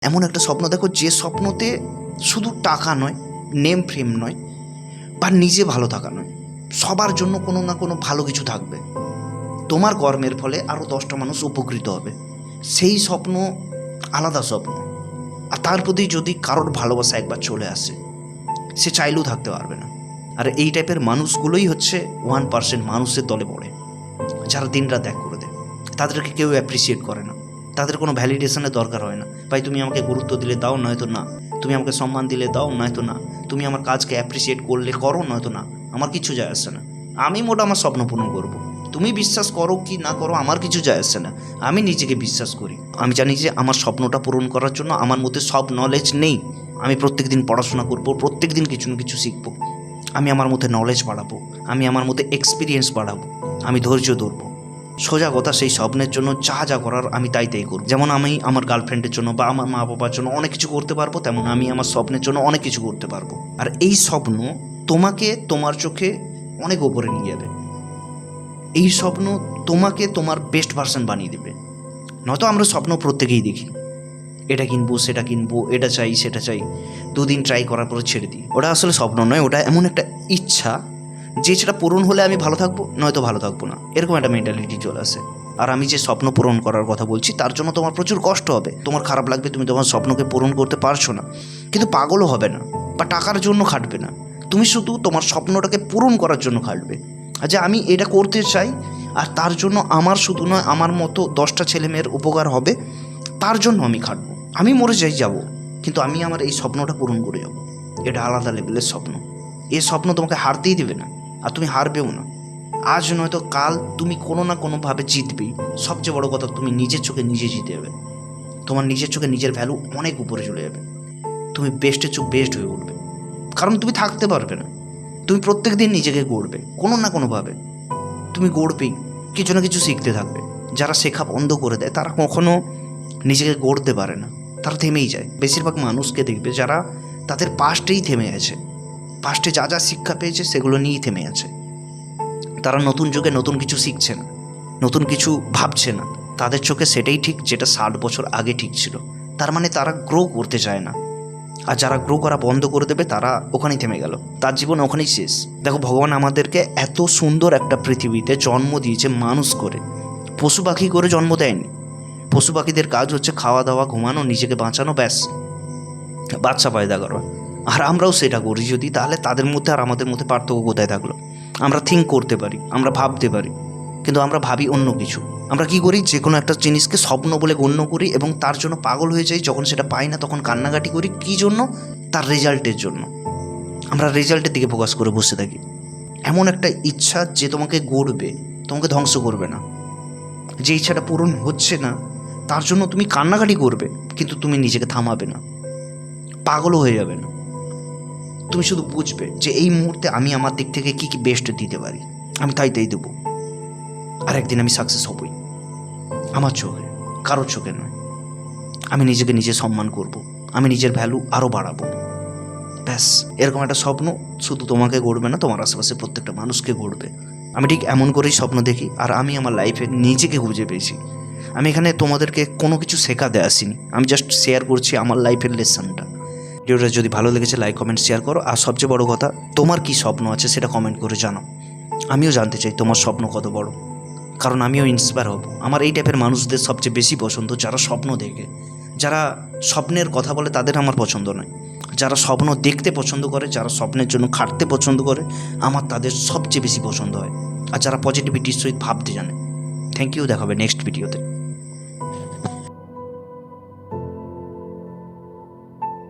এমন একটা স্বপ্ন দেখো যে স্বপ্নতে শুধু টাকা নয়, নেম ফেম নয়, বা নিজে ভালো থাকা নয়, সবার জন্য কোনো না কোনো ভালো কিছু থাকবে। তোমার কর্মের ফলে আরও 10টা মানুষ উপকৃত হবে। সেই স্বপ্ন আলাদা স্বপ্ন। আর তার প্রতি যদি কারোর ভালোবাসা একবার চলে আসে, সে চাইলেও থাকতে পারবে না। আর এই টাইপের মানুষগুলোই হচ্ছে 1% মানুষের দলে পড়ে, যারা দিনরাত এক করে দেয়। তাদেরকে কেউ অ্যাপ্রিসিয়েট করে না, তাদের কোনো ভ্যালিডেশনের দরকার হয় না। ভাই তুমি আমাকে গুরুত্ব দিলে দাও, নয়তো না। তুমি আমাকে সম্মান দিলে দাও, নয়তো না। তুমি আমার কাজকে অ্যাপ্রিসিয়েট করলে করো, নয়তো না। আমার কিছু যায় আসছে না। আমি মোটা আমার স্বপ্ন পূরণ করবো। তুমি বিশ্বাস করো কি না করো আমার কিছু যায় আসছে না। আমি নিজেকে বিশ্বাস করি। আমি জানি যে আমার স্বপ্নটা পূরণ করার জন্য আমার মধ্যে সব নলেজ নেই। আমি প্রত্যেক দিন পড়াশোনা করবো, প্রত্যেক দিন কিছু না কিছু শিখবো। আমি আমার মধ্যে নলেজ বাড়াবো, আমি আমার মধ্যে এক্সপিরিয়েন্স বাড়াবো, আমি ধৈর্য ধরবো। সোজা কথা, সেই স্বপ্নের জন্য যা যা করার আমি তাই করব। যেমন আমি আমার গার্লফ্রেন্ডের জন্য বা আমার মা বাবার জন্য অনেক কিছু করতে পারবো, তেমন আমি আমার স্বপ্নের জন্য অনেক কিছু করতে পারবো। আর এই স্বপ্ন তোমাকে তোমার চোখে অনেক ওপরে নিয়ে যাবে। এই স্বপ্ন তোমাকে তোমার বেস্ট ভার্সন বানিয়ে দেবে। নয়তো আমরা স্বপ্ন প্রত্যেকেই দেখি, এটা কিনবো, সেটা কিনবো, এটা চাই, সেটা চাই, 2 দিন ট্রাই করার পরে ছেড়ে দিই। ওটা আসলে স্বপ্ন নয়, ওটা এমন একটা ইচ্ছা যে সেটা পূরণ হলে আমি ভালো থাকবো, নয়তো ভালো থাকবো না, এরকম একটা মেন্টালিটি চলে আসে। আর আমি যে স্বপ্ন পূরণ করার কথা বলছি, তার জন্য তোমার প্রচুর কষ্ট হবে, তোমার খারাপ লাগবে, তুমি তোমার স্বপ্নকে পূরণ করতে পারছো না। কিন্তু পাগলও হবে না বা টাকার জন্য খাটবে না। তুমি শুধু তোমার স্বপ্নটাকে পূরণ করার জন্য খাটবে। যে আমি এটা করতে চাই, আর তার জন্য আমার শুধু নয়, আমার মতো 10টা ছেলেমেয়ের উপকার হবে, তার জন্য আমি খাটবো। আমি মরে যাই যাব, কিন্তু আমি আমার এই স্বপ্নটা পূরণ করে যাব। এটা আলাদা লেভেলের স্বপ্ন। এই স্বপ্ন তোমাকে হারতেই দেবে না, আর তুমি হারবেও না। আজ নয়তো কাল তুমি কোনো না কোনোভাবে জিতবেই। সবচেয়ে বড় কথা, তুমি নিজের চোখে নিজে জিতে যাবে। তোমার নিজের চোখে নিজের ভ্যালু অনেক উপরে চলে যাবে। তুমি বেস্টের চোখ বেস্ট হয়ে উঠবে, কারণ তুমি থাকতে পারবে না। তুমি প্রত্যেক দিন নিজেকে গড়বে, কোনো না কোনোভাবে তুমি গড়বেই। কিছু না কিছু শিখতে থাকবে। যারা শেখা বন্ধ করে দেয়, তারা কখনো নিজেকে গড়তে পারে না, তারা থেমেই যায়। বেশিরভাগ মানুষকে দেখবে যারা তাদের পাস্টেই থেমে আছে, পাস্টে যা যা শিক্ষা পেয়েছে সেগুলো নিয়েই থেমে আছে। তারা নতুন যুগে নতুন কিছু শিখছে না, নতুন কিছু ভাবছে না। তাদের চোখে সেটাই ঠিক যেটা 60 বছর আগে ঠিক ছিল। তার মানে তারা গ্রো করতে চায় না। আর যারা গ্রো করা বন্ধ করে দেবে, তারা ওখানেই থেমে গেল, তার জীবন ওখানেই শেষ। দেখো, ভগবান আমাদেরকে এত সুন্দর একটা পৃথিবীতে জন্ম দিয়েছে মানুষ করে, পশু পাখি করে জন্ম দেয়নি। পশু পাখিদের কাজ হচ্ছে খাওয়া দাওয়া, ঘুমানো, নিজেকে বাঁচানো, ব্যাস, বাচ্চা পয়দা করা। আর আমরাও সেটা করি যদি, তাহলে তাদের মধ্যে আর আমাদের মধ্যে পার্থক্য কোথায় থাকলো? আমরা থিঙ্ক করতে পারি, আমরা ভাবতে পারি, কিন্তু আমরা ভাবি অন্য কিছু। আমরা কি করি, যে কোনো একটা জিনিসকে স্বপ্ন বলে গণ্য করি এবং তার জন্য পাগল হয়ে যাই। যখন সেটা পাই না, তখন কান্নাকাটি করি। কী জন্য? তার রেজাল্টের জন্য। আমরা রেজাল্টের দিকে ফোকাস করে বসে থাকি। এমন একটা ইচ্ছা যে তোমাকে গড়বে, তোমাকে ধ্বংস করবে না। যে ইচ্ছাটা পূরণ হচ্ছে না, তার জন্য তুমি কান্নাকাটি করবে, কিন্তু তুমি নিজেকে থামাবে না, পাগলও হয়ে যাবে না। তুমি শুধু বুঝবে যে এই মুহূর্তে আমি আমার দিক থেকে কী কী বেস্ট দিতে পারি, আমি তাই দেবো। আর একদিন আমি সাকসেস হবই, আমার চোখে, কারোর চোখে নয়। আমি নিজেকে নিজে সম্মান করব, আমি নিজের ভ্যালু আরও বাড়াবো। ব্যাস, এরকম একটা স্বপ্ন শুধু তোমাকে গড়বে না, তোমার আশেপাশে প্রত্যেকটা মানুষকে গড়বে। আমি ঠিক এমন করেই স্বপ্ন দেখি, আর আমি আমার লাইফে নিজেকে খুঁজে পেয়েছি। আমি এখানে তোমাদেরকে কোনো কিছু শেখাতে আসিনি, আমি জাস্ট শেয়ার করছি আমার লাইফের লেসনটা। ভিডিওটা যদি ভালো লেগেছে, লাইক, কমেন্ট, শেয়ার করো। আর সবচেয়ে বড় কথা, তোমার কি স্বপ্ন আছে সেটা কমেন্ট করে জানাও। আমিও জানতে চাই তোমার স্বপ্ন কত বড়, কারণ আমিও ইন্সপায়ার হব। আমার এই টাইপের মানুষদের সবচেয়ে বেশি পছন্দ, যারা স্বপ্ন দেখে, যারা স্বপ্নের কথা বলে, তাদের আমার পছন্দ নয়। যারা স্বপ্ন দেখতে পছন্দ করে, যারা স্বপ্নের জন্য খাটতে পছন্দ করে, আমার তাদের সবচেয়ে বেশি পছন্দ হয়। আর যারা পজিটিভিটির সহিত ভাবতে জানে। থ্যাংক ইউ, দেখা হবে নেক্সট ভিডিওতে।